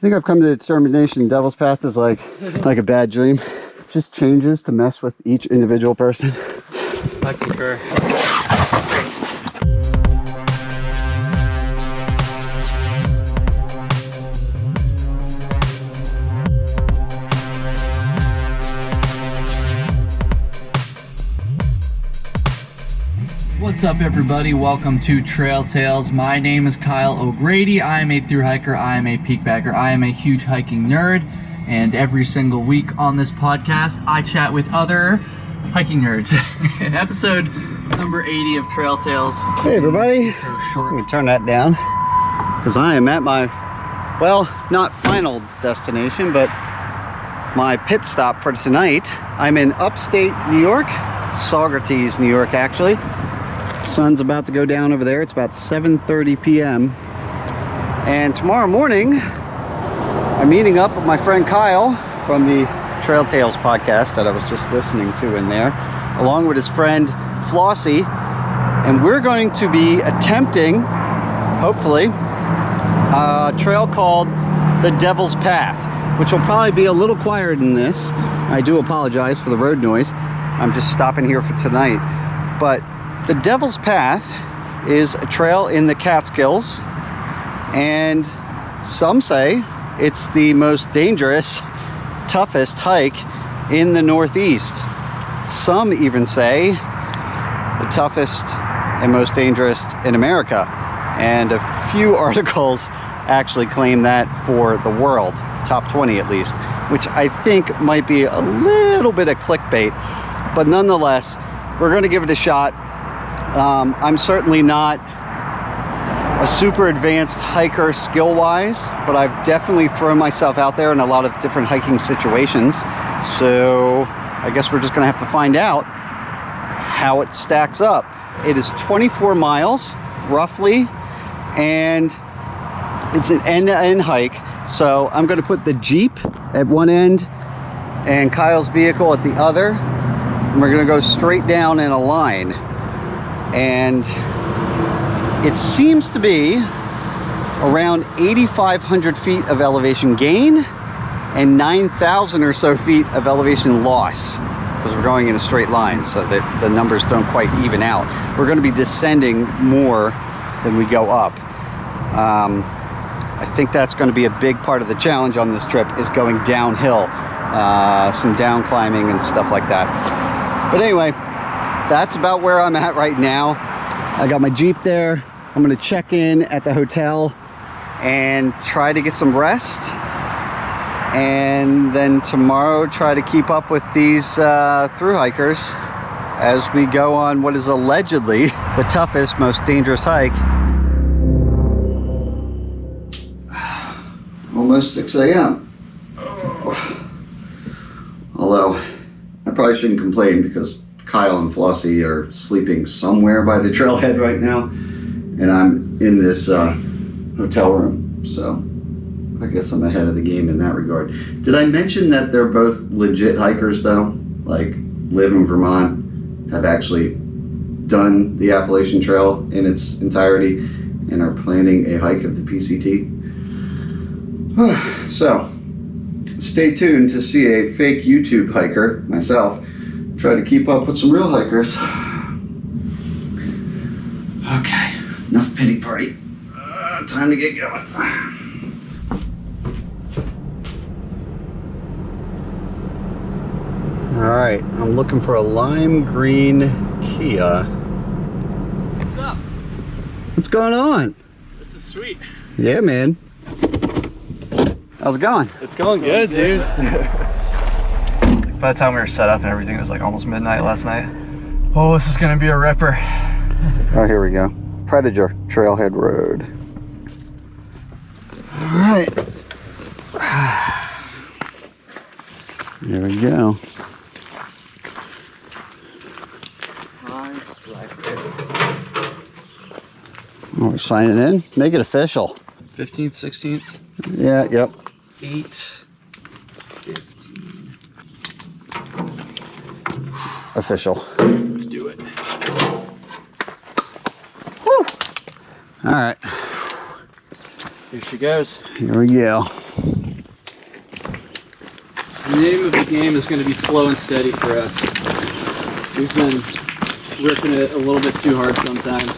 think I've come to the determination Devil's Path is like a bad dream. Just changes to mess with each individual person. I concur. What's up, everybody? Welcome to Trail Tales. My name is Kyle O'Grady. I am a thru hiker. I am a peak bagger. I am a huge hiking nerd. And every single week on this podcast, I chat with other hiking nerds. Episode number 80 of Trail Tales. Hey, everybody. Let me turn that down because I am at my, well, not final destination, but my pit stop for tonight. I'm in upstate New York, Saugerties, New York, actually. Sun's about to go down over there. It's about 7:30 p.m. And tomorrow morning, I'm meeting up with my friend Kyle from the Trail Tales podcast that I was just listening to in there, along with his friend Flossy. And we're going to be attempting, hopefully, a trail called the Devil's Path, which will probably be a little quieter than this. I do apologize for the road noise. I'm just stopping here for tonight. But the Devil's Path is a trail in the Catskills, and some say it's the most dangerous, toughest hike in the Northeast. Some even say the toughest and most dangerous in America. And a few articles actually claim that for the world, top 20 at least, which I think might be a little bit of clickbait. But nonetheless, we're going to give it a shot. I'm certainly not a super advanced hiker skill-wise, but I've definitely thrown myself out there in a lot of different hiking situations. So I guess we're just gonna have to find out how it stacks up. It is 24 miles, roughly, and it's an end-to-end hike. So I'm gonna put the Jeep at one end and Kyle's vehicle at the other, and we're gonna go straight down in a line. And it seems to be around 8,500 feet of elevation gain and 9,000 or so feet of elevation loss, because we're going in a straight line, so that the numbers don't quite even out. We're going to be descending more than we go up. I think that's going to be a big part of the challenge on this trip, is going downhill, some down climbing and stuff like that. But anyway, that's about where I'm at right now. I got my Jeep there. I'm gonna check in at the hotel and try to get some rest. And then tomorrow try to keep up with these thru hikers as we go on what is allegedly the toughest, most dangerous hike. Almost 6 a.m. Oh. Although, I probably shouldn't complain because Kyle and Flossy are sleeping somewhere by the trailhead right now, and I'm in this hotel room, so I guess I'm ahead of the game in that regard. Did I mention that they're both legit hikers though? Like, live in Vermont, have actually done the Appalachian Trail in its entirety, and are planning a hike of the PCT? So, stay tuned to see a fake YouTube hiker, myself, try to keep up with some real hikers. Okay, enough pity party. Time to get going. All right, I'm looking for a lime green Kia. What's up? What's going on? This is sweet. Yeah, man. How's it going? It's going good, dude. By the time we were set up and everything, it was like almost midnight last night. Oh, this is gonna be a ripper. Oh, here we go. Predator Trailhead Road. All right. There we go. Oh, we're signing in. Make it official. 15th, 16th. Yeah, yep. 8, 15. Official. Let's do it. Woo. All right. Here she goes. Here we go. The name of the game is going to be slow and steady for us. We've been ripping it a little bit too hard sometimes.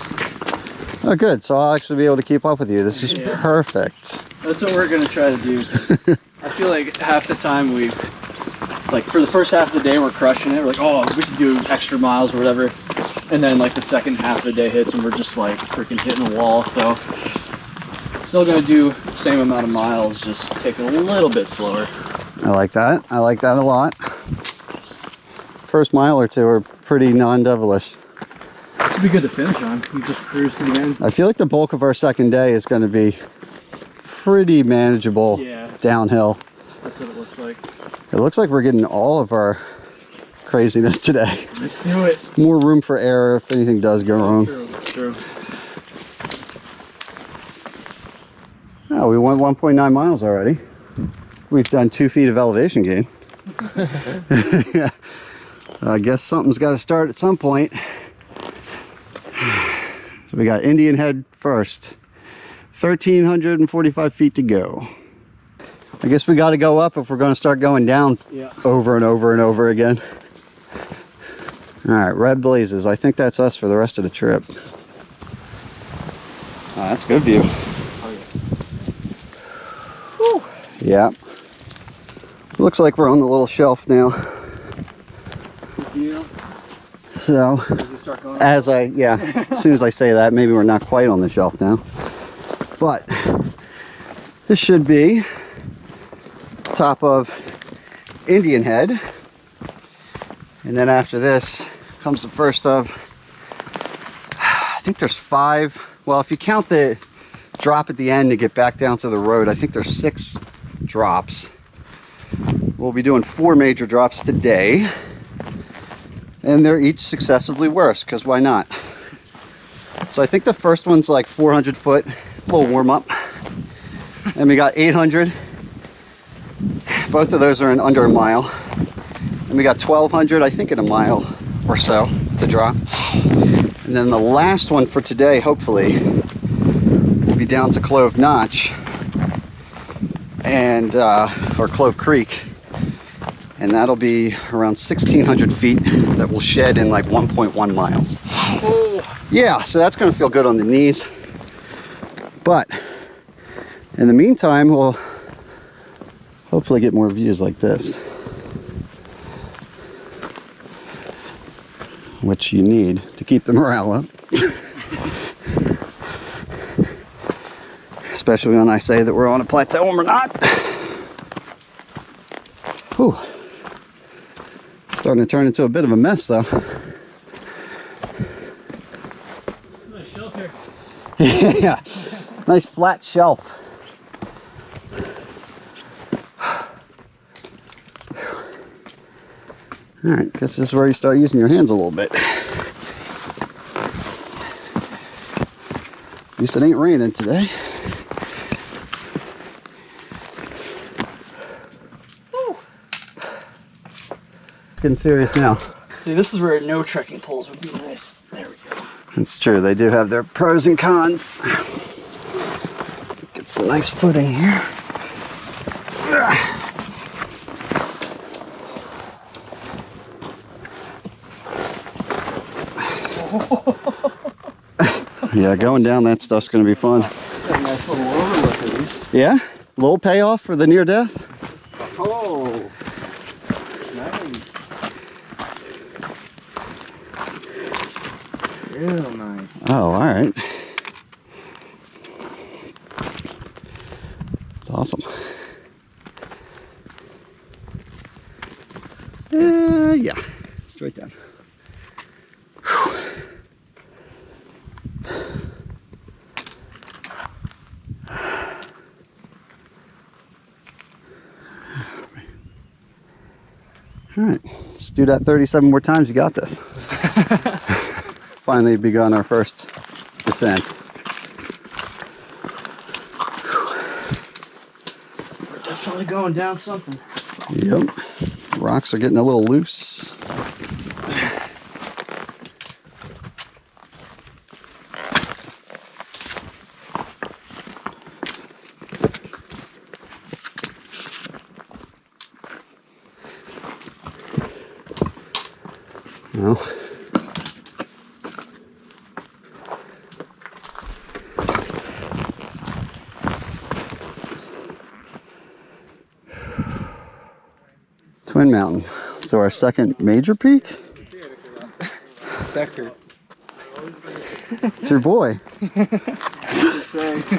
Oh, good. So I'll actually be able to keep up with you. This is perfect. That's what we're going to try to do. I feel like half the time like for the first half of the day, we're crushing it. We're like, oh, we can do extra miles or whatever. And then like the second half of the day hits and we're just like freaking hitting a wall. So still going to do the same amount of miles, just take it a little bit slower. I like that. I like that a lot. First mile or two are pretty non-devilish. Should be good to finish on. We just cruise to the end. I feel like the bulk of our second day is going to be pretty manageable downhill. That's what it looks like. It looks like we're getting all of our craziness today. Let's do it. More room for error if anything does go wrong. True, true. Oh, we went 1.9 miles already. We've done 2 feet of elevation gain. Yeah. I guess something's got to start at some point. So we got Indian Head first. 1,345 feet to go. I guess we got to go up if we're going to start going down over and over and over again. All right, red blazes. I think that's us for the rest of the trip. Oh, that's a good view. Oh, Yeah. yeah. Looks like we're on the little shelf now. So, as soon as I say that, maybe we're not quite on the shelf now. But this should be top of Indian Head. And then after this comes the first of, I think there's 5. Well, if you count the drop at the end to get back down to the road, I think there's 6 drops. We'll be doing 4 major drops today. And they're each successively worse, because why not? So I think the first one's like 400 foot, a little warm up. And we got 800. Both of those are in under a mile. And we got 1,200, I think in a mile or so to drop. And then the last one for today, hopefully, will be down to Clove Notch and or Clove Creek. And that'll be around 1,600 feet that will shed in like 1.1 miles. Oh. Yeah, so that's gonna feel good on the knees. But in the meantime, we'll hopefully get more views like this, which you need to keep the morale up. Especially when I say that we're on a plateau and we're not. Whew. Starting to turn into a bit of a mess though. Nice shelf here. Yeah, nice flat shelf. All right, guess this is where you start using your hands a little bit. At least it ain't raining today. Getting serious now. See, this is where no trekking poles would be nice. There we go. It's true, they do have their pros and cons. Get some nice footing here. Yeah, going down that stuff's gonna be fun. A nice little overlook at least. Yeah, a little payoff for the near death. Oh, nice. Real nice. Oh, all right. It's awesome. Yeah, straight down. Whew. All right, let's do that 37 more times. You got this. Finally begun our first descent. We're definitely going down something. Yep. Rocks are getting a little loose. No. Twin Mountain. So our second major peak? Becker. It's your boy.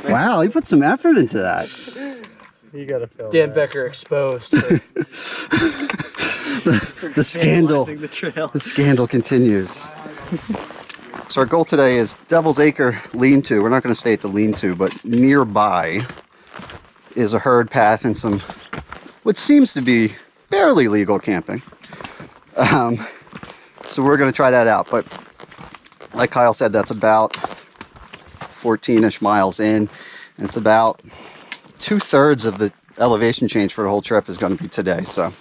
Wow, he put some effort into that. You gotta film Dan that. Becker exposed. The scandal. The scandal continues. So our goal today is Devil's Acre lean-to. We're not going to stay at the lean-to, but nearby is a herd path and some what seems to be fairly legal camping. So we're going to try that out. But like Kyle said, that's about 14-ish miles in. And it's about 2/3 of the elevation change for the whole trip is going to be today. So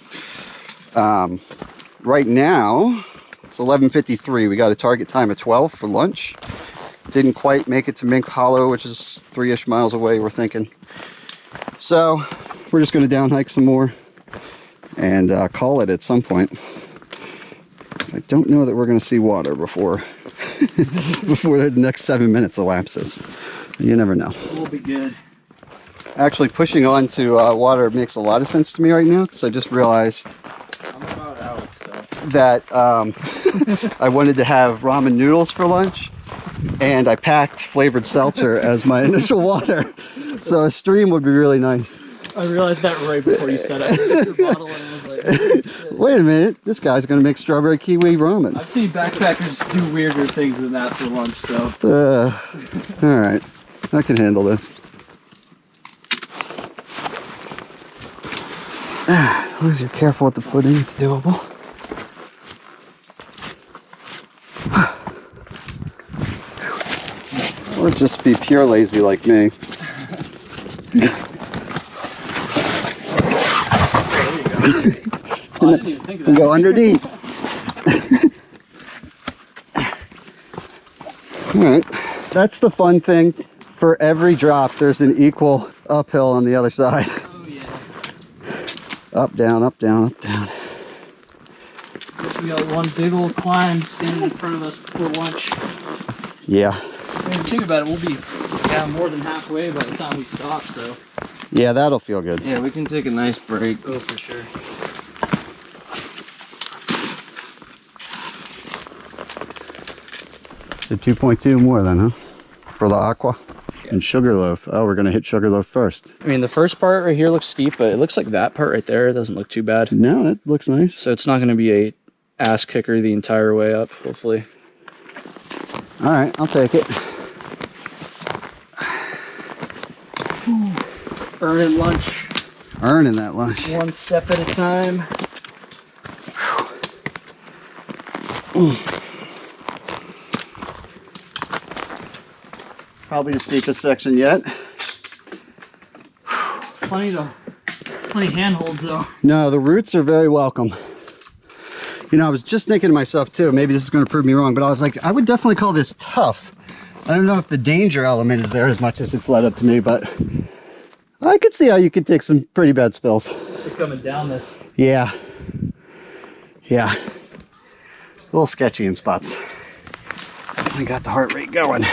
right now it's 11:53. We got a target time of 12 for lunch. Didn't quite make it to Mink Hollow, which is 3-ish miles away, we're thinking. So we're just going to down hike some more and call it at some point. I don't know that we're going to see water before before the next 7 minutes elapses. You never know. We'll be good. Actually, pushing on to water makes a lot of sense to me right now, because I just realized I'm about out, so. that I wanted to have ramen noodles for lunch, and I packed flavored seltzer as my initial water. So a stream would be really nice. I realized that right before you said it. I took your bottle and I was like, Wait a minute, this guy's going to make strawberry kiwi ramen. I've seen backpackers do weirder things than that for lunch, so. All right, I can handle this. As long as you're careful with the footing, it's doable. Or just be pure lazy like me. Oh, I didn't even think of And that. go underneath. All right, that's the fun thing. For every drop, there's an equal uphill on the other side. Oh, yeah. Up, down, up, down, up, down. Guess we got one big old climb standing in front of us for lunch. Yeah. When you think about it, we'll be more than halfway by the time we stop, so. Yeah, that'll feel good. Yeah, we can take a nice break. Oh, for sure. So 2.2 more then, huh? For the aqua? Yeah. And Sugarloaf. Oh, we're going to hit Sugarloaf first. I mean, the first part right here looks steep, but it looks like that part right there doesn't look too bad. No, that looks nice. So it's not going to be a ass kicker the entire way up, hopefully. All right, I'll take it. Earning lunch. Earning that lunch. One step at a time. Probably the steepest section yet. Plenty handholds though. No, the roots are very welcome. You know, I was just thinking to myself too, maybe this is going to prove me wrong, but I was like, I would definitely call this tough. I don't know if the danger element is there as much as it's led up to me, but I could see how you could take some pretty bad spills. They're coming down this. Yeah. Yeah. A little sketchy in spots. Definitely got the heart rate going.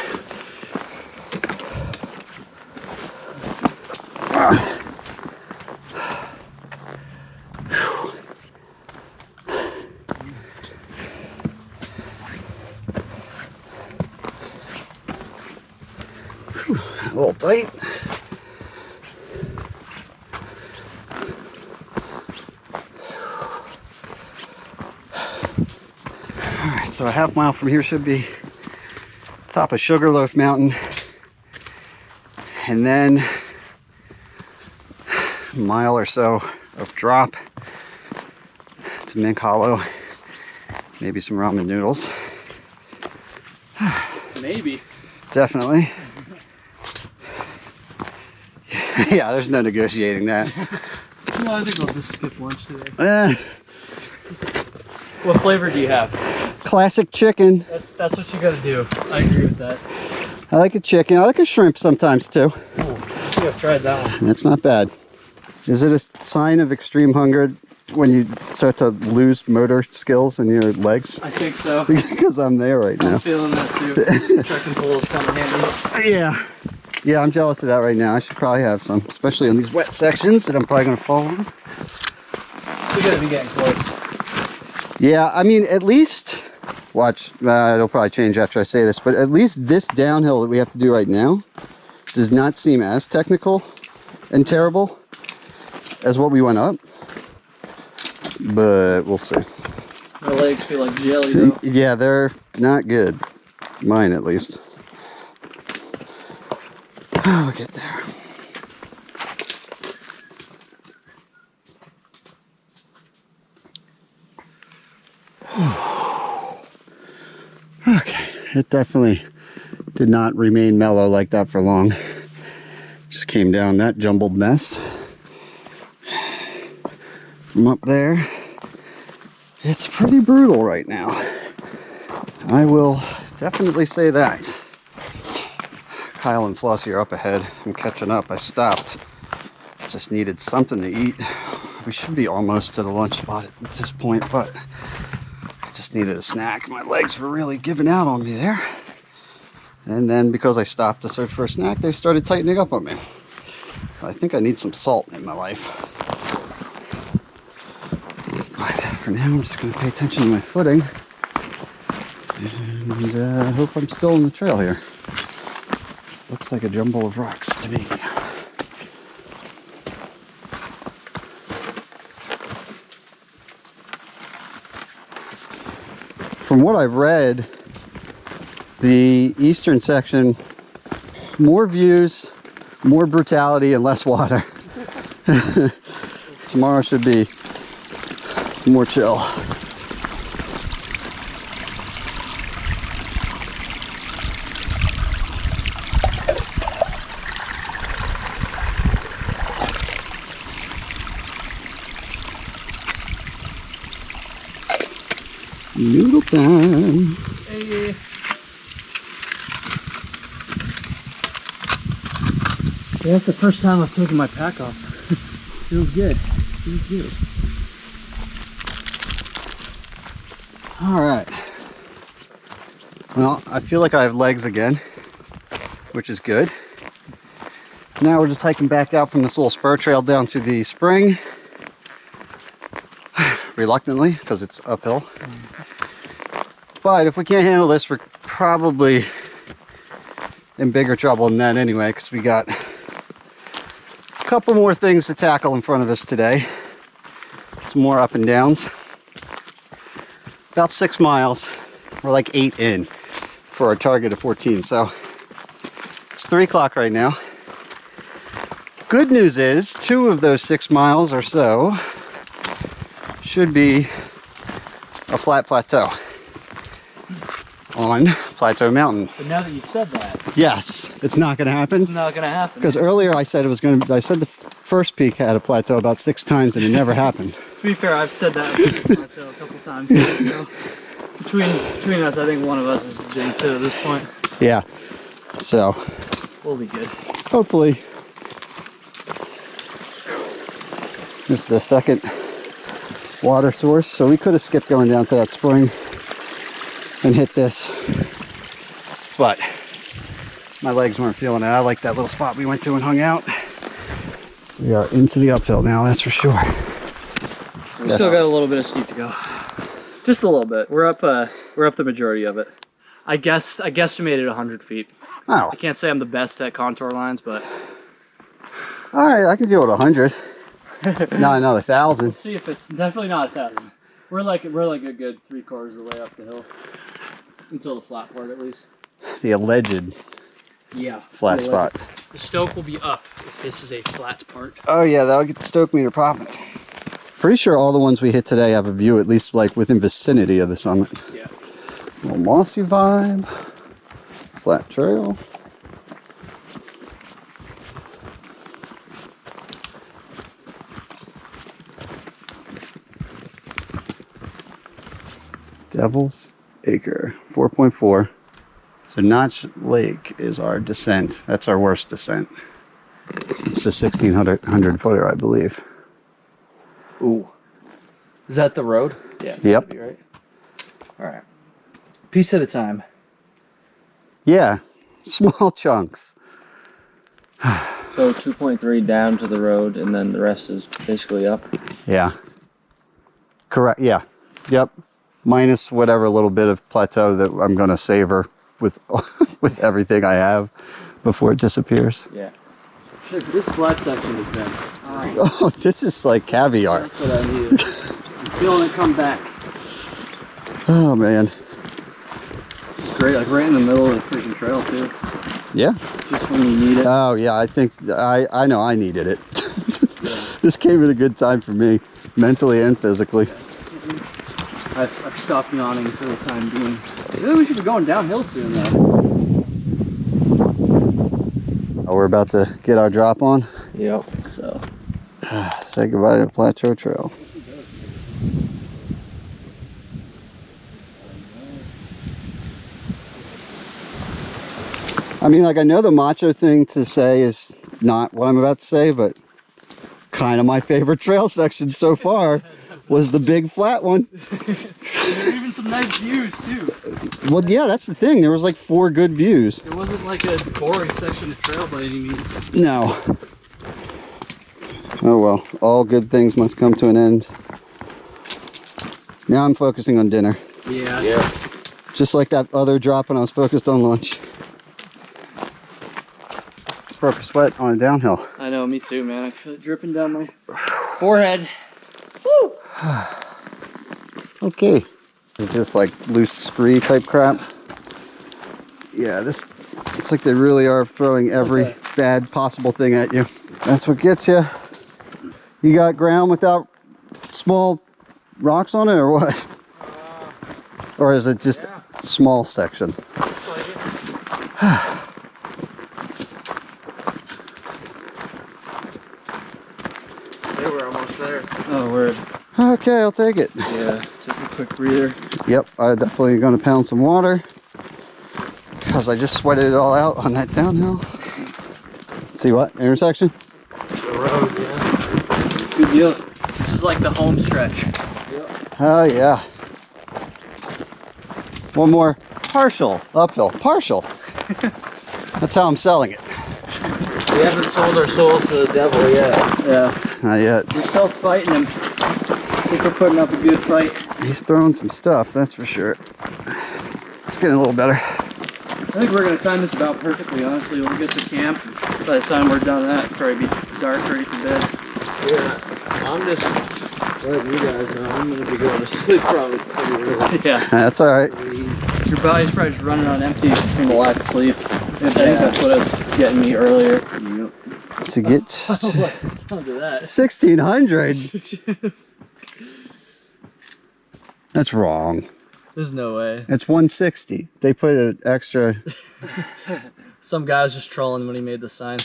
A little tight. Alright, so a half mile from here should be top of Sugarloaf Mountain. And then a mile or so of drop to Mink Hollow. Maybe some ramen noodles. Maybe. Definitely. Yeah, there's no negotiating that. No, I think I'll just skip lunch today. Eh, What flavor do you have? classic chicken. That's what you gotta do. I agree with that. I like a chicken. I like a shrimp sometimes too. Ooh, I think I've tried that one. That's not bad. Is it a sign of extreme hunger when you start to lose motor skills in your legs? I think so. Because I'm there right now. I'm feeling that too. Trekking poles come in handy. Yeah. Yeah, I'm jealous of that right now. I should probably have some, especially on these wet sections that I'm probably going to fall on. We're going to be getting close. Yeah, I mean, at least, watch, it'll probably change after I say this, but at least this downhill that we have to do right now does not seem as technical and terrible as what we went up. But we'll see. My legs feel like jelly though. Yeah, they're not good. Mine at least. Oh, we'll get there. Okay, it definitely did not remain mellow like that for long. Just came down that jumbled mess. From up there, it's pretty brutal right now. I will definitely say that. Kyle and Flossy are up ahead. I'm catching up. I stopped. Just needed something to eat. We should be almost to the lunch spot at this point, but I just needed a snack. My legs were really giving out on me there. And then because I stopped to search for a snack, they started tightening up on me. I think I need some salt in my life. But for now, I'm just going to pay attention to my footing. And I hope I'm still on the trail here. Looks like a jumble of rocks to me. From what I've read, the eastern section, more views, more brutality, and less water. Tomorrow should be more chill. Noodle time. Hey. Yeah, that's the first time I've taken my pack off. Feels good. Feels good. All right. Well, I feel like I have legs again, which is good. Now we're just hiking back out from this little spur trail down to the spring. Reluctantly, because it's uphill. But if we can't handle this, we're probably in bigger trouble than that anyway, because we got a couple more things to tackle in front of us today. Some more up and downs. About 6 miles. We're like 8 in for our target of 14. So it's 3 o'clock right now. Good news is 2 of those 6 miles or so should be a flat plateau on Plateau Mountain. But now that you said that, Yes, it's not going to happen. it's not going to happen. Because earlier I said it was going to. I said the first peak had a plateau about 6 times, and it never happened. To be fair, I've said that plateau a couple times too, so between us, I think one of us is jinxed it at this point. Yeah. So We'll be good. hopefully this is the second water source, so we could have skipped going down to that spring and hit this, but my legs weren't feeling it. I like that little spot we went to and hung out. We are into the uphill now, that's for sure. So we still got a little bit of steep to go, just a little bit. We're up the majority of it. I guesstimated 100 feet. Oh, I can't say I'm the best at contour lines, but all right, I can deal with 100. Not another 1,000. let's see if it's definitely not 1,000. We're like a good 3/4 of the way up the hill, until the flat part at least. The alleged Yeah. flat spot. The stoke will be up if this is a flat part. Oh yeah, that'll get the stoke meter popping. Pretty sure all the ones we hit today have a view at least like within vicinity of the summit. Yeah. A little mossy vibe, flat trail. Devil's Acre, 4.4. So Notch Lake is our descent. That's our worst descent. It's the 1,600 footer, I believe. Ooh. Is that the road? Yeah. Yep. Be right. All right. Piece at a time. Yeah, small chunks. So 2.3 down to the road, and then the rest is basically up. Yeah. Correct. Yeah. Yep. Minus whatever little bit of plateau that I'm going to savor with with everything I have before it disappears. Yeah. This flat section has been. Oh, this is like caviar. That's what I needed. I'm feeling it come back. Oh man. It's great, like right in the middle of the freaking trail too. Yeah. Just when you need it. Oh yeah, I think I know I needed it. Yeah. This came at a good time for me, mentally and physically. I've stopped yawning for the time being. Maybe we should be going downhill soon though. Oh, we're about to get our drop on. Yep. So. Say goodbye to the Plateau Trail. I mean, like, I know the macho thing to say is not what I'm about to say, but kind of my favorite trail section so far was the big flat one. There were even some nice views too. Well, yeah, that's the thing. There was like 4 good views. It wasn't like a boring section of trail by any means. No. Oh well, all good things must come to an end. Now I'm focusing on dinner. Yeah. Just like that other drop when I was focused on lunch. Broke a sweat on a downhill. I know, me too, man. I feel it dripping down my forehead. Woo! Okay. Is this like loose scree type crap? Yeah, this, it's like they really are throwing every bad possible thing at you. That's what gets you. You got ground without small rocks on it or what? Or is it just small section? We're almost there. Oh, word. Okay, I'll take it. Yeah, took a quick breather. Yep, I'm definitely going to pound some water because I just sweated it all out on that downhill. See what? Intersection? The road, yeah. Good deal. This is like the home stretch. Oh, yeah. One more partial uphill. Partial. That's how I'm selling it. We haven't sold our souls to the devil yet. Yeah. Not yet. We're still fighting him. I think we're putting up a good fight. He's throwing some stuff, that's for sure. It's getting a little better. I think we're going to time this about perfectly, honestly. We'll get to camp. By the time we're done that, it'll probably be dark, ready for bed. Yeah, I'm just letting you guys know I'm going to be going to sleep probably pretty early. Yeah. That's all right. Your body's probably just running on empty from the lack of sleep. I think that's what was getting me earlier. To get What sound to that? 1,600. That's wrong. There's no way. It's 160. They put an extra. Some guy was just trolling when he made the sign.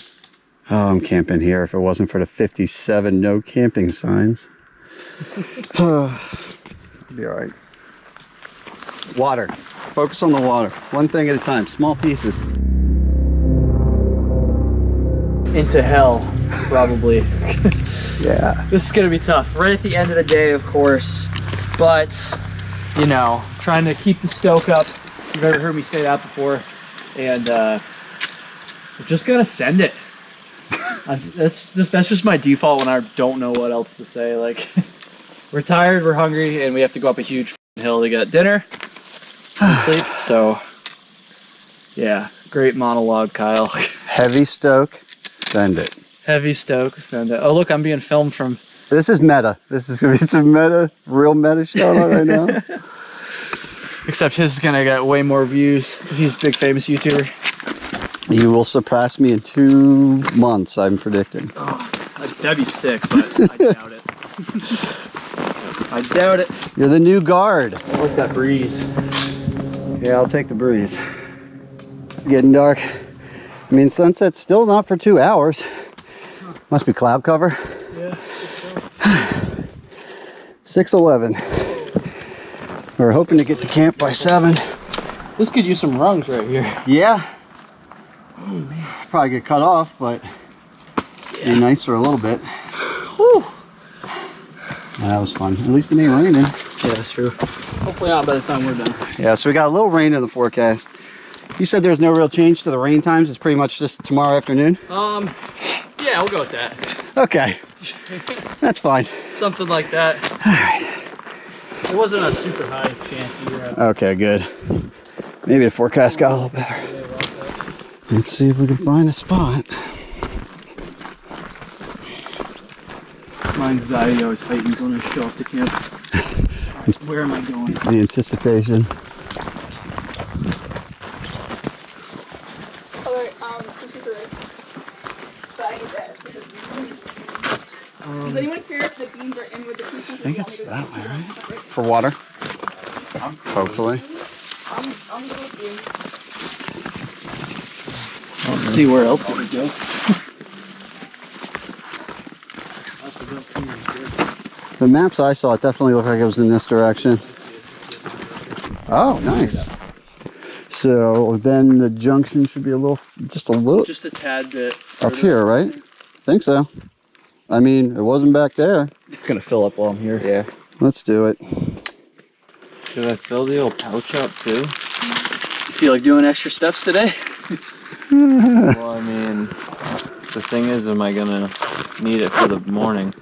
Oh, I'm camping here if it wasn't for the 57 no camping signs. Be all right. Water. Focus on the water. One thing at a time. Small pieces. Into hell, probably. Yeah. This is gonna be tough. Right at the end of the day, of course. But, you know, trying to keep the stoke up. You've ever heard me say that before. And we're just gonna send it. That's just my default when I don't know what else to say. Like, we're tired, we're hungry, and we have to go up a huge hill to get dinner and sleep. So, yeah, great monologue, Kyle. Heavy stoke. Send it. Heavy stoke, send it. Oh, look, I'm being filmed from. This is meta. This is gonna be some meta, real meta shit on right now. Except his is gonna get way more views because he's a big famous YouTuber. You will surpass me in 2 months, I'm predicting. Oh, that'd be sick, but I doubt it. I doubt it. You're the new guard. I like that breeze. Yeah, I'll take the breeze. It's getting dark. I mean, sunset's still not for 2 hours. Must be cloud cover. Yeah. 6:11. We're hoping to get to camp by 7. This could use some rungs right here. Yeah. Oh man. Probably get cut off, but be nice for a little bit. Whew. That was fun. At least it ain't raining. Yeah, that's true. Hopefully not by the time we're done. Yeah, so we got a little rain in the forecast. You said there's no real change to the rain times. It's pretty much just tomorrow afternoon. Yeah, we'll go with that. Okay, that's fine. Something like that. All right. It wasn't a super high chance either. Okay, good. Maybe the forecast got a little better. Let's see if we can find a spot. My anxiety always heightens when I show up to camp. Alright, where am I going? The anticipation. This is right. But I need that. Does anyone care if the beans are in with the pieces? I think it's that way, right? For water? Hopefully. I'm good with you. Let's see where else it would go. The maps I saw, it definitely looked like it was in this direction. Oh, nice. So then the junction should be just a tad bit up here, right? Think so. I mean, it wasn't back there. It's gonna fill up while I'm here. Yeah. Let's do it. Should I fill the old pouch up too? Feel like doing extra steps today? Well, I mean, the thing is, am I gonna need it for the morning?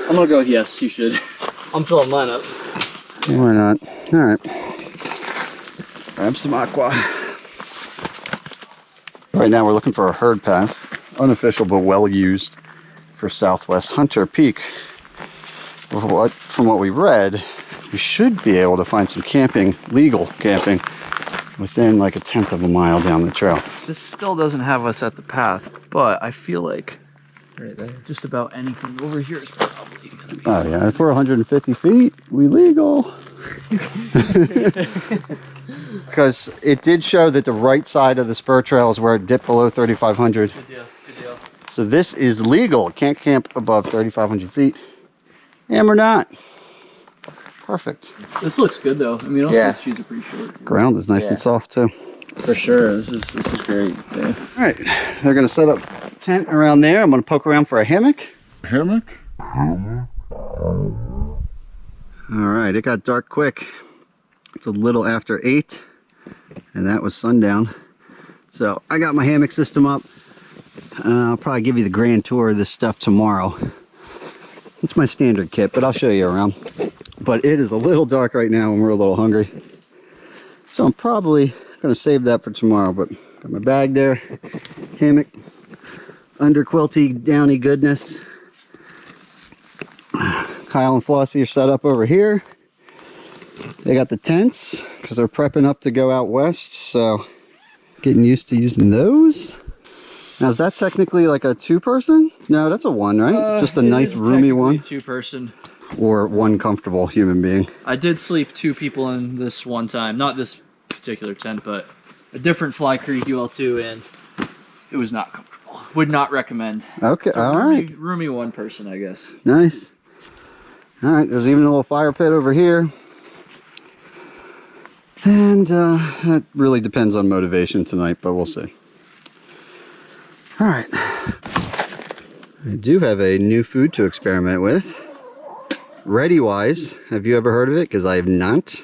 I'm gonna go with yes, you should. I'm filling mine up. Why not? All right. Grab some aqua. Right now we're looking for a herd path. Unofficial but well used for Southwest Hunter Peak. From what we read, we should be able to find some camping, legal camping, within like 1/10 of a mile down the trail. This still doesn't have us at the path, but I feel like right there, just about anything over here is probably gonna be. Oh yeah, if we're 150 feet, we legal. Because it did show that the right side of the spur trail is where it dipped below 3,500. Good deal, good deal. So this is legal. Can't camp above 3,500 feet. And we're not. Perfect. This looks good though. I mean, also Yeah. these shoes are pretty short. Ground is nice and soft too. For sure. This is great. Yeah. All right, they're gonna set up tent around there. I'm gonna poke around for a hammock. Hammock? All right, it got dark quick. It's a little after 8, and that was sundown. So I got my hammock system up. I'll probably give you the grand tour of this stuff tomorrow. It's my standard kit, but I'll show you around. But it is a little dark right now and we're a little hungry. So I'm probably gonna save that for tomorrow, but got my bag there, hammock, under quilty, downy goodness. Kyle and Flossy are set up over here. They got the tents because they're prepping up to go out west, so getting used to using those. Now is that technically like a 2-person? No, that's a 1, right? Just a nice roomy one? 2-person. Or 1 comfortable human being. I did sleep 2 people in this one time. Not this particular tent, but a different Fly Creek UL2, and it was not comfortable. Would not recommend. Okay, So all right. Roomy 1-person, I guess. Nice. All right, there's even a little fire pit over here. And that really depends on motivation tonight, but we'll see. All right. I do have a new food to experiment with. ReadyWise. Have you ever heard of it? Because I have not.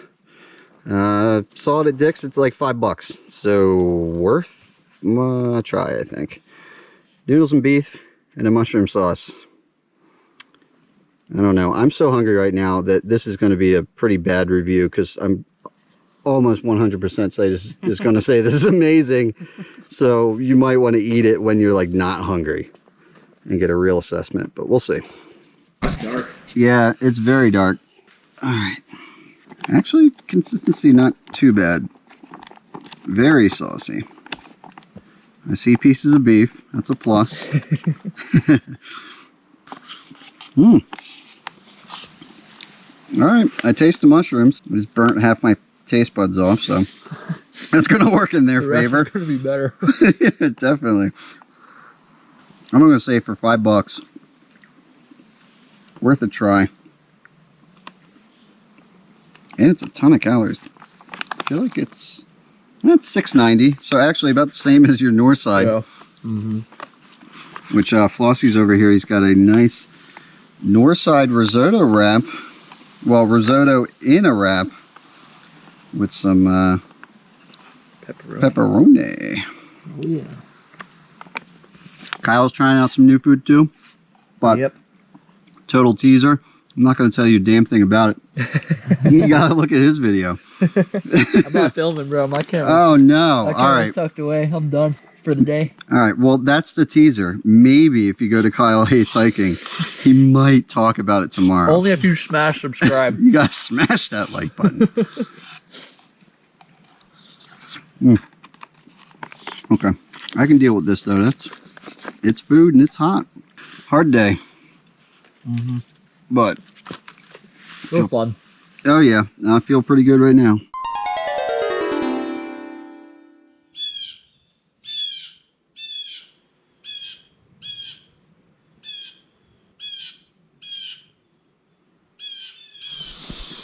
Saw it at Dick's. It's like $5. So worth a try, I think. Noodles and beef and a mushroom sauce. I don't know. I'm so hungry right now that this is going to be a pretty bad review because I'm almost 100% say this is going to say this is amazing. So you might want to eat it when you're like not hungry and get a real assessment, but we'll see. It's dark. Yeah, it's very dark. All right. Actually, consistency not too bad. Very saucy. I see pieces of beef. That's a plus. All right. I taste the mushrooms. I just burnt half my taste buds off, so that's going to work in their favor. It's going to be better. Yeah, definitely. I'm going to say for $5, worth a try. And it's a ton of calories. I feel like it's 690, so actually about the same as your north side. Yeah. Which Flossy's over here. He's got a nice Northside risotto wrap. Well, risotto in a wrap with some pepperoni. Oh, yeah. Kyle's trying out some new food too. But Yep. total teaser. I'm not going to tell you a damn thing about it. You got to look at his video. I'm not filming, bro. My camera. Oh, no. My All camera's right. tucked away. I'm done for the day. All right. Well, that's the teaser. Maybe if you go to Kyle Hates Hiking, he might talk about it tomorrow. Only if you smash subscribe. You got to smash that like button. Okay. I can deal with this, though. It's food and it's hot. Hard day. But Real fun. oh yeah, I feel pretty good right now.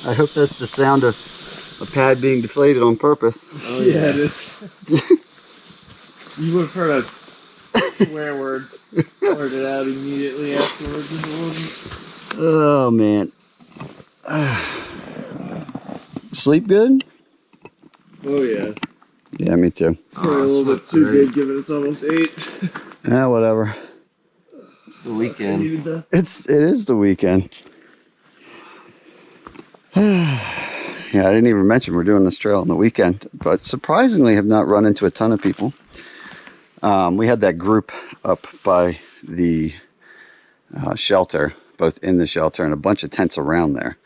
I hope that's the sound of a pad being deflated on purpose. Oh yeah, it is. You would have heard a swear word blurted out immediately afterwards if it wasn't. Oh man. Sleep good? Oh yeah. Yeah, me too. Probably a little bit too good given it's almost 8. Yeah, whatever. The weekend. Needed that. It is the weekend. Yeah, I didn't even mention we're doing this trail on the weekend, but surprisingly have not run into a ton of people. We had that group up by the shelter, both in the shelter and a bunch of tents around there.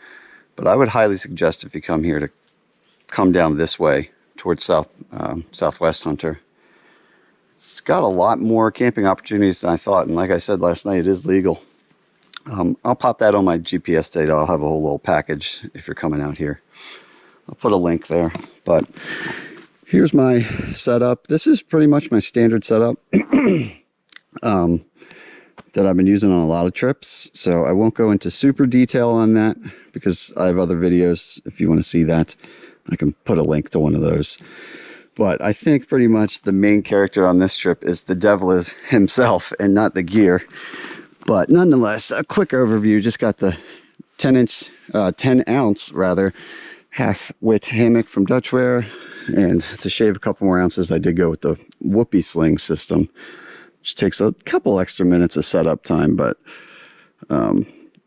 But I would highly suggest if you come here to come down this way towards southwest Hunter. It's got a lot more camping opportunities than I thought, and like I said last night, it is legal. I'll pop that on my GPS data. I'll have a whole little package if you're coming out here. I'll put a link there. But here's my setup. This is pretty much my standard setup that I've been using on a lot of trips. So I won't go into super detail on that because I have other videos. If you want to see that, I can put a link to one of those. But I think pretty much the main character on this trip is the devil himself and not the gear. But nonetheless, a quick overview. Just got the 10 ounce half width hammock from Dutchware, and to shave a couple more ounces, I did go with the whoopee sling system, which takes a couple extra minutes of setup time, but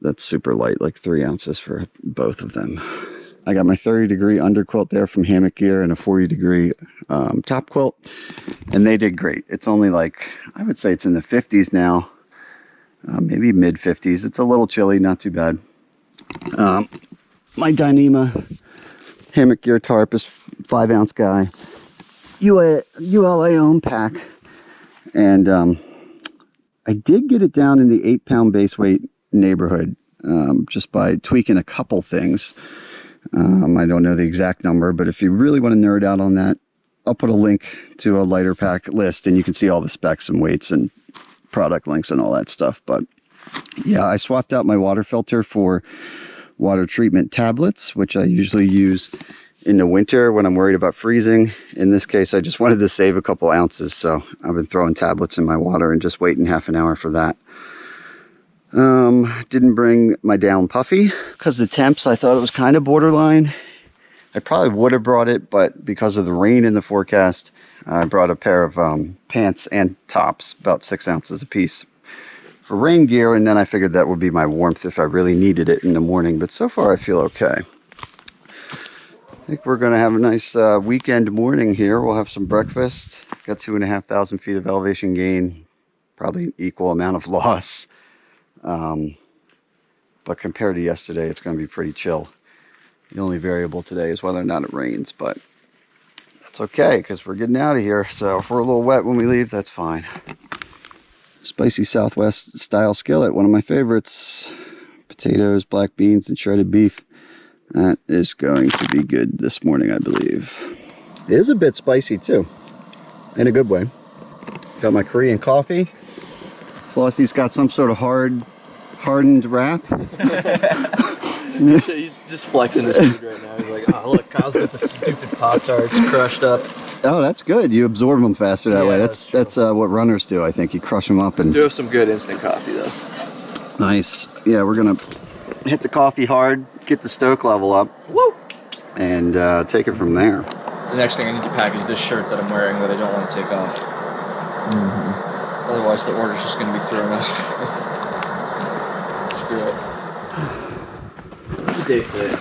that's super light, like 3 ounces for both of them. I got my 30-degree underquilt there from Hammock Gear and a 40-degree top quilt, and they did great. It's only like, I would say it's in the 50s now. Maybe mid 50s. It's a little chilly, not too bad. My Dyneema Hammock Gear tarp is 5 ounce guy. ULA ohm pack. And I did get it down in the 8 pound base weight neighborhood just by tweaking a couple things. I don't know the exact number, but if you really want to nerd out on that, I'll put a link to a lighter pack list and you can see all the specs and weights and product links and all that stuff. But yeah, I swapped out my water filter for water treatment tablets, which I usually use in the winter when I'm worried about freezing. In this case, I just wanted to save a couple ounces, so I've been throwing tablets in my water and just waiting half an hour for that. Didn't bring my down puffy because the temps, I thought it was kind of borderline. I probably would have brought it, but because of the rain in the forecast, I brought a pair of pants and tops, about 6 ounces a piece for rain gear, and then I figured that would be my warmth if I really needed it in the morning, but so far I feel okay. I think we're going to have a nice weekend morning here. We'll have some breakfast. Got 2,500 feet of elevation gain, probably an equal amount of loss. But compared to yesterday, it's going to be pretty chill. The only variable today is whether or not it rains, but that's okay because we're getting out of here. So if we're a little wet when we leave, that's fine. Spicy Southwest style skillet, one of my favorites. Potatoes, black beans, and shredded beef. That is going to be good this morning, I believe. It is a bit spicy too, in a good way. Got my Korean coffee. Flossy's got some sort of hardened wrap. He's just flexing his food right now. He's like, oh look, Kyle's got the stupid Pop-Tarts crushed up. Oh, that's good. You absorb them faster that way. That's what runners do. I think you crush them up and. Do have some good instant coffee though. Nice. Yeah, we're gonna hit the coffee hard, get the stoke level up. Woo! And take it from there. The next thing I need to pack is this shirt that I'm wearing that I don't want to take off. Otherwise, the order's just going to be thrown off. Screw it. What's the date today?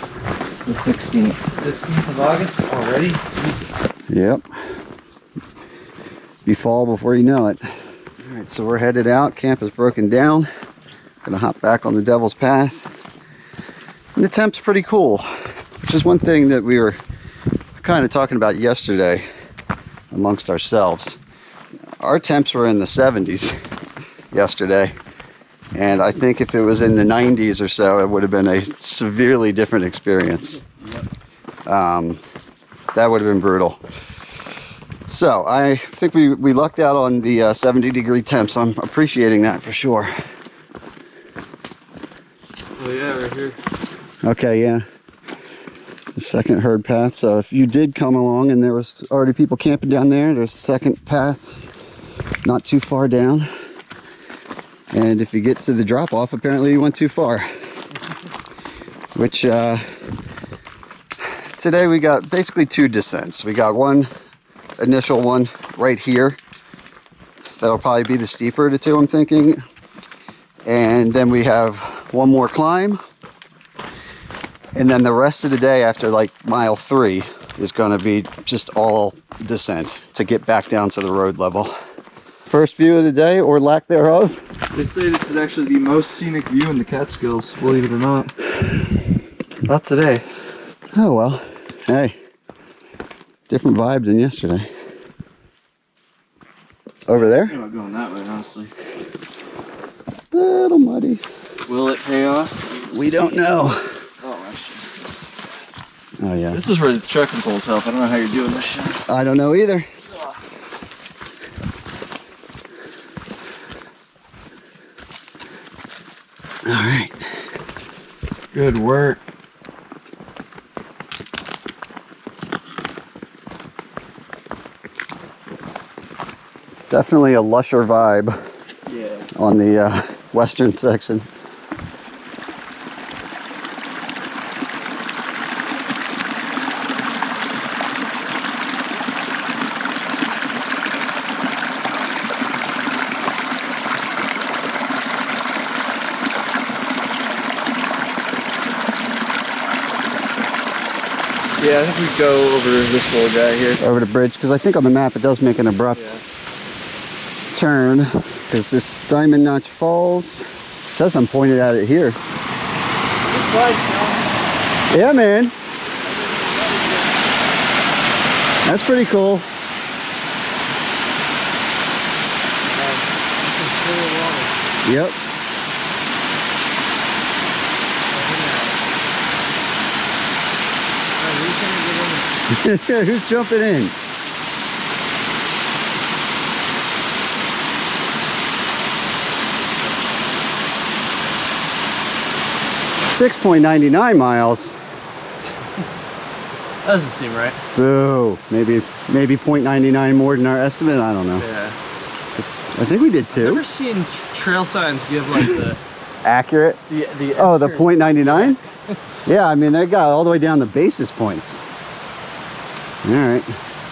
It's the 16th. 16th of August already? Jesus. Yep. Be fall before you know it. All right, so we're headed out. Camp is broken down. Gonna hop back on the Devil's Path. And the temp's pretty cool, which is one thing that we were kind of talking about yesterday amongst ourselves. Our temps were in the 70s yesterday, and I think if it was in the 90s or so, it would have been a severely different experience. That would have been brutal. So I think we lucked out on the 70-degree temps. I'm appreciating that for sure. Oh yeah, right here. Okay, yeah. The second herd path. So if you did come along and there was already people camping down there, there's a second path not too far down. And if you get to the drop off, apparently you went too far. Which today we got basically two descents. We got one initial one right here. That'll probably be the steeper of the two, I'm thinking. And then we have one more climb. And then the rest of the day after like mile 3 is going to be just all descent to get back down to the road level. First view of the day, or lack thereof. They say this is actually the most scenic view in the Catskills, believe it or not. Not today. Oh well, hey, different vibe than yesterday. Over there? I'm not going that way, honestly. Little muddy. Will it pay off? We don't know. Oh, actually. Oh yeah. This is where the trekking poles help. I don't know how you're doing this shit. I don't know either. All right. Good work. Definitely a lusher vibe Yeah. on the western section. Yeah, I think we go over this little guy here. Over the bridge, because I think on the map it does make an abrupt turn, because this Diamond Notch Falls, it says I'm pointed at it here. Yeah, man. That's pretty cool. Yep. Who's jumping in? $6.99 miles. Doesn't seem right. Boo. Maybe 0.99 more than our estimate. I don't know. Yeah. I think we did I've too. never seen trail signs give like the Accurate. the Oh, the 0.99. Yeah, I mean they got all the way down to basis points. All right.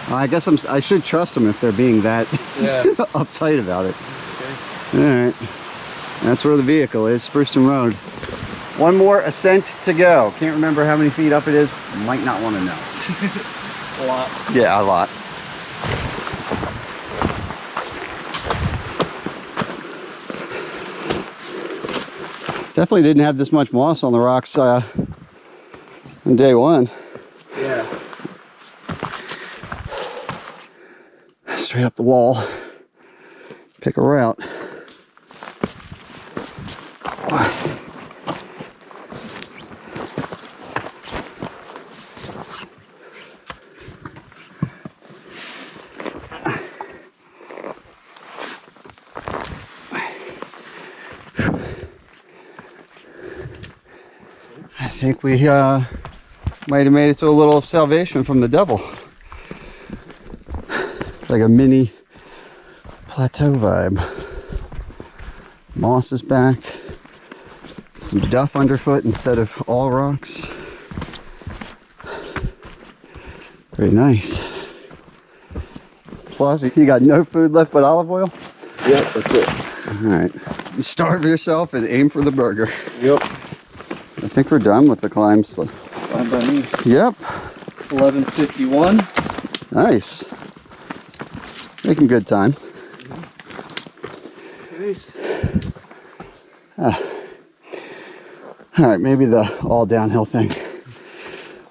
Well, I guess I should trust them if they're being that Yeah. uptight about it. Okay. All right. That's where the vehicle is, Spruceton Road. One more ascent to go. Can't remember how many feet up it is. Might not want to know. A lot. Yeah, a lot. Definitely didn't have this much moss on the rocks on day one. Yeah. Straight up the wall. Pick a route. I think we might have made it to a little salvation from the devil. Like a mini plateau vibe. Moss is back. Some duff underfoot instead of all rocks. Very nice. Flossy, you got no food left but olive oil? Yep, that's it. Alright. You starve yourself and aim for the burger. Yep. I think we're done with the climbs. Fine by me. Yep. 11:51. Nice. Making good time. Nice. Alright, maybe the all downhill thing.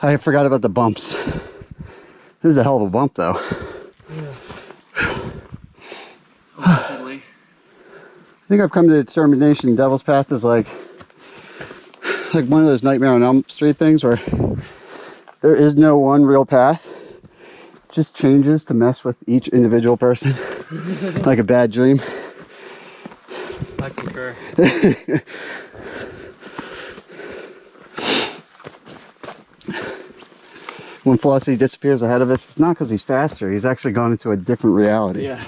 I forgot about the bumps. This is a hell of a bump though. Allegedly. I think I've come to the determination Devil's Path is like one of those Nightmare on Elm Street things where there is no one real path. It just changes to mess with each individual person. Like a bad dream. I concur. When Flossy disappears ahead of us, it's not because he's faster. He's actually gone into a different reality. Yeah.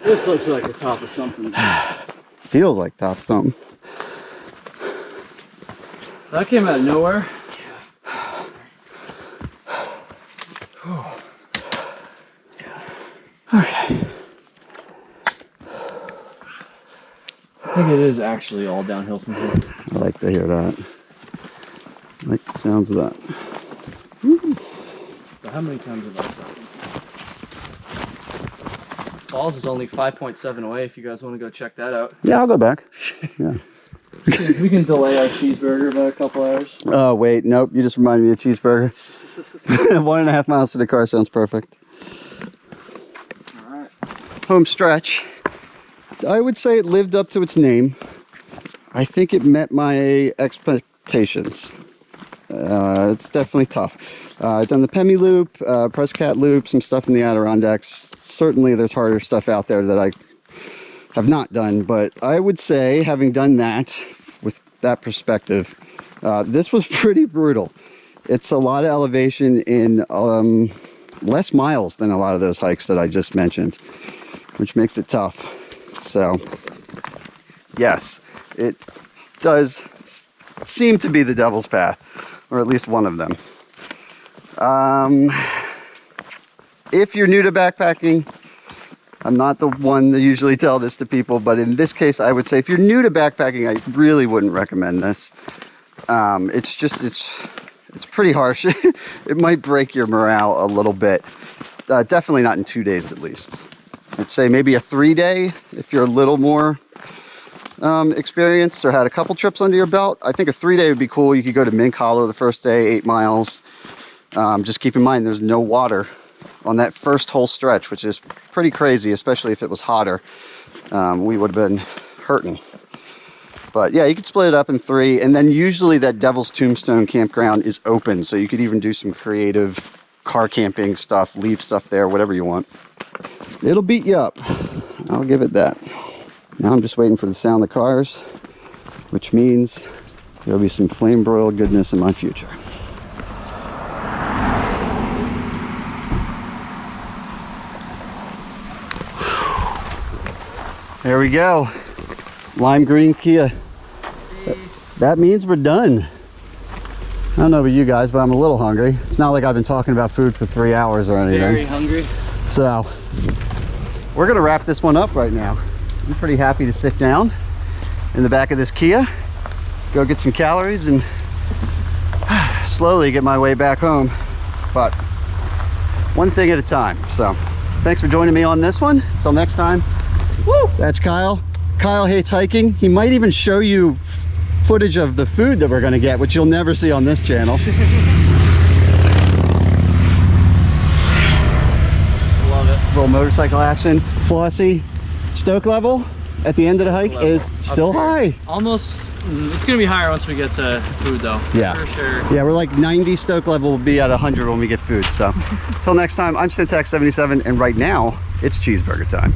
This looks like the top of something. Feels like top something. That came out of nowhere. Okay. I think it is actually all downhill from here. I like to hear that. I like the sounds of that. But how many times have I said something? Falls is only 5.7 away if you guys want to go check that out. Yeah, I'll go back. Yeah. We can delay our cheeseburger by a couple hours. Oh, wait. Nope. You just reminded me of cheeseburger. 1.5 miles to the car sounds perfect. All right. Home stretch. I would say it lived up to its name. I think it met my expectations. It's definitely tough. I've done the Pemi Loop, Prescott Loop, some stuff in the Adirondacks. Certainly there's harder stuff out there that I have not done, but I would say, having done that, with that perspective, this was pretty brutal. It's a lot of elevation in less miles than a lot of those hikes that I just mentioned, which makes it tough. So, yes, it does seem to be the Devil's Path, or at least one of them. If you're new to backpacking, I'm not the one to usually tell this to people, but in this case, I would say if you're new to backpacking, I really wouldn't recommend this. It's pretty harsh. It might break your morale a little bit. Definitely not in 2 days at least. I'd say maybe a 3-day if you're a little more experienced or had a couple trips under your belt. I think a 3-day would be cool. You could go to Mink Hollow the first day, 8 miles. Just keep in mind there's no water on that first whole stretch, which is pretty crazy, especially if it was hotter. We would have been hurting. But yeah, you could split it up in 3, and then usually that Devil's Tombstone campground is open, so you could even do some creative car camping stuff, leave stuff there, whatever you want. It'll beat you up. I'll give it that. Now I'm just waiting for the sound of the cars, which means there'll be some flame broiled goodness in my future. There we go. Lime green Kia. That means we're done. I don't know about you guys, but I'm a little hungry. It's not like I've been talking about food for 3 hours or anything. Very hungry. So, we're gonna wrap this one up right now. I'm pretty happy to sit down in the back of this Kia, go get some calories, and slowly get my way back home. But one thing at a time. So, thanks for joining me on this one. Until next time. Woo! That's Kyle. Kyle hates hiking. He might even show you footage of the food that we're gonna get, which you'll never see on this channel. Love it. Little motorcycle action. Flossy, stoke level at the end of the hike is still high. Almost. It's gonna be higher once we get to food though. Yeah. For sure. Yeah, we're like 90 stoke level, will be at 100 when we get food. So until next time, I'm Syntax77, and right now it's cheeseburger time.